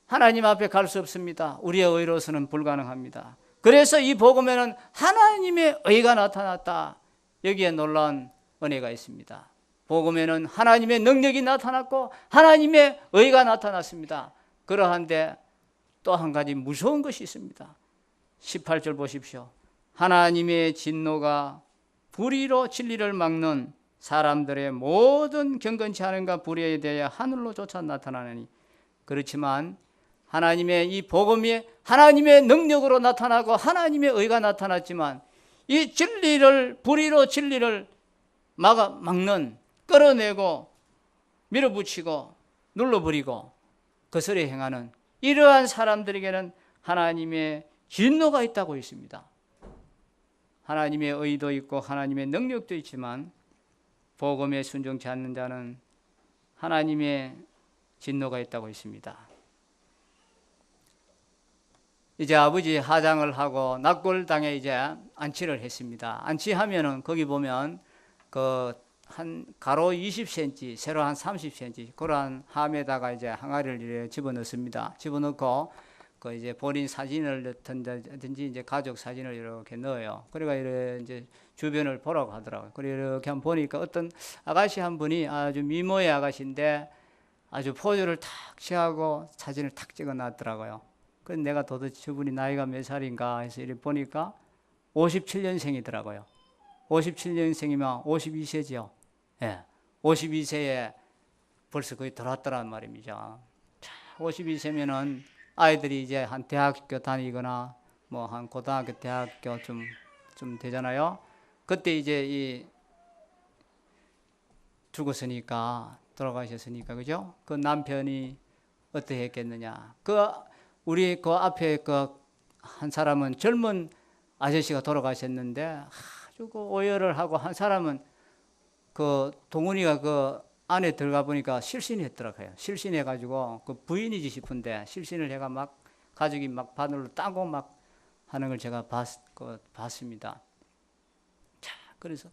하나님 앞에 갈 수 없습니다. 우리의 의로서는 불가능합니다. 그래서 이 복음에는 하나님의 의가 나타났다. 여기에 놀라운 은혜가 있습니다. 복음에는 하나님의 능력이 나타났고 하나님의 의가 나타났습니다. 그러한데 또 한 가지 무서운 것이 있습니다. 18절 보십시오. 하나님의 진노가 불의로 진리를 막는 사람들의 모든 경건치 않음과 불의에 대해 하늘로 쫓아 나타나니 그렇지만 하나님의 이 복음이 하나님의 능력으로 나타나고 하나님의 의가 나타났지만 이 진리를 불의로 진리를 막는 끌어내고 밀어붙이고 눌러버리고 거스려 행하는 이러한 사람들에게는 하나님의 진노가 있다고 있습니다. 하나님의 의도 있고 하나님의 능력도 있지만 복음에 순종치 않는 자는 하나님의 진노가 있다고 있습니다. 이제 아버지 하장을 하고 낙골당에 이제 안치를 했습니다. 안치하면은 거기 보면 그 한 가로 20cm, 세로 한 30cm 그러한 함에다가 이제 항아리를 이렇게 집어넣습니다. 집어넣고 그 이제 본인 사진을 넣든지 이제 가족 사진을 이렇게 넣어요. 그러니까 이렇게 이제 주변을 보라고 하더라고요. 그리고 이렇게 한번 보니까 어떤 아가씨 한 분이 아주 미모의 아가씨인데 아주 포즈를 탁 취하고 사진을 탁 찍어 놨더라고요. 그래서 내가 도대체 저분이 나이가 몇 살인가 해서 이렇게 보니까 57년생이더라고요. 57년생이면 52세죠. 예, 52세에 벌써 거의 들어왔더란 말입니다. 52세면은 아이들이 이제 한 대학교 다니거나 뭐 한 고등학교, 대학교 좀 되잖아요. 그때 이제 이 죽었으니까 돌아가셨으니까 그죠? 그 남편이 어떻게 했겠느냐? 우리 그 앞에 그 한 사람은 젊은 아저씨가 돌아가셨는데 아주 그 오열을 하고 한 사람은 그 동훈이가 그 안에 들어가 보니까 실신했더라고요. 실신해가지고 그 부인이지 싶은데 실신을 해가 막 가족이 막 바늘로 따고 막 하는 걸 제가 봤습니다. 자, 그래서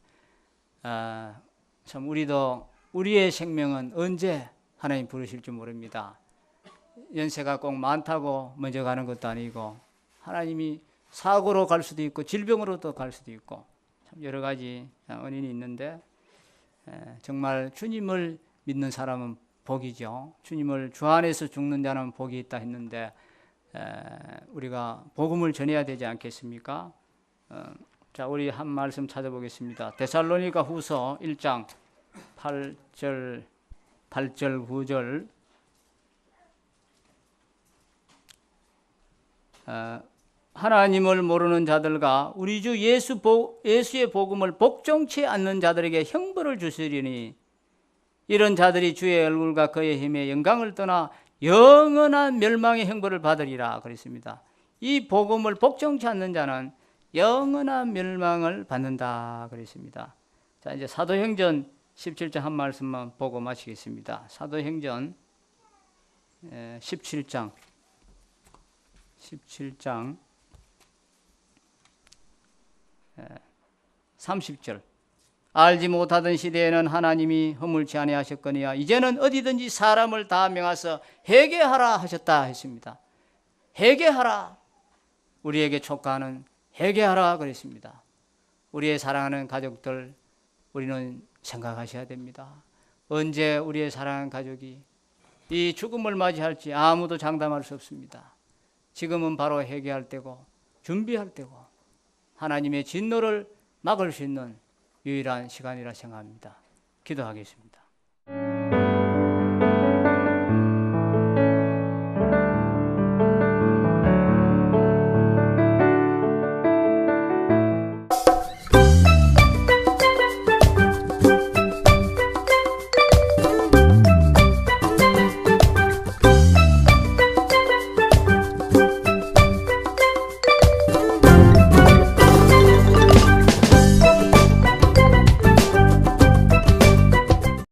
참 우리도 우리의 생명은 언제 하나님 부르실 줄 모릅니다. 연세가 꼭 많다고 먼저 가는 것도 아니고 하나님이 사고로 갈 수도 있고 질병으로도 갈 수도 있고 참 여러 가지 원인이 있는데 정말 주님을 믿는 사람은 복이죠. 주님을 주 안에서 죽는 자는 복이 있다 했는데 우리가 복음을 전해야 되지 않겠습니까? 자, 우리 한 말씀 찾아보겠습니다. 데살로니가 후서 1장 8절 9절 하나님을 모르는 자들과 우리 주 예수의 복음을 복종치 않는 자들에게 형벌을 주시리니 이런 자들이 주의 얼굴과 그의 힘의 영광을 떠나 영원한 멸망의 형벌을 받으리라 그랬습니다. 이 복음을 복종치 않는 자는 영원한 멸망을 받는다 그랬습니다. 자, 이제 사도행전 17장 한 말씀만 보고 마치겠습니다. 사도행전 17장 30절 알지 못하던 시대에는 하나님이 허물지 아니하셨거니와 이제는 어디든지 사람을 다 명하사 회개하라 하셨다 했습니다. 회개하라. 우리에게 촉구하는 회개하라 그랬습니다. 우리의 사랑하는 가족들 우리는 생각하셔야 됩니다. 언제 우리의 사랑하는 가족이 이 죽음을 맞이할지 아무도 장담할 수 없습니다. 지금은 바로 회개할 때고 준비할 때고 하나님의 진노를 막을 수 있는 유일한 시간이라 생각합니다. 기도하겠습니다.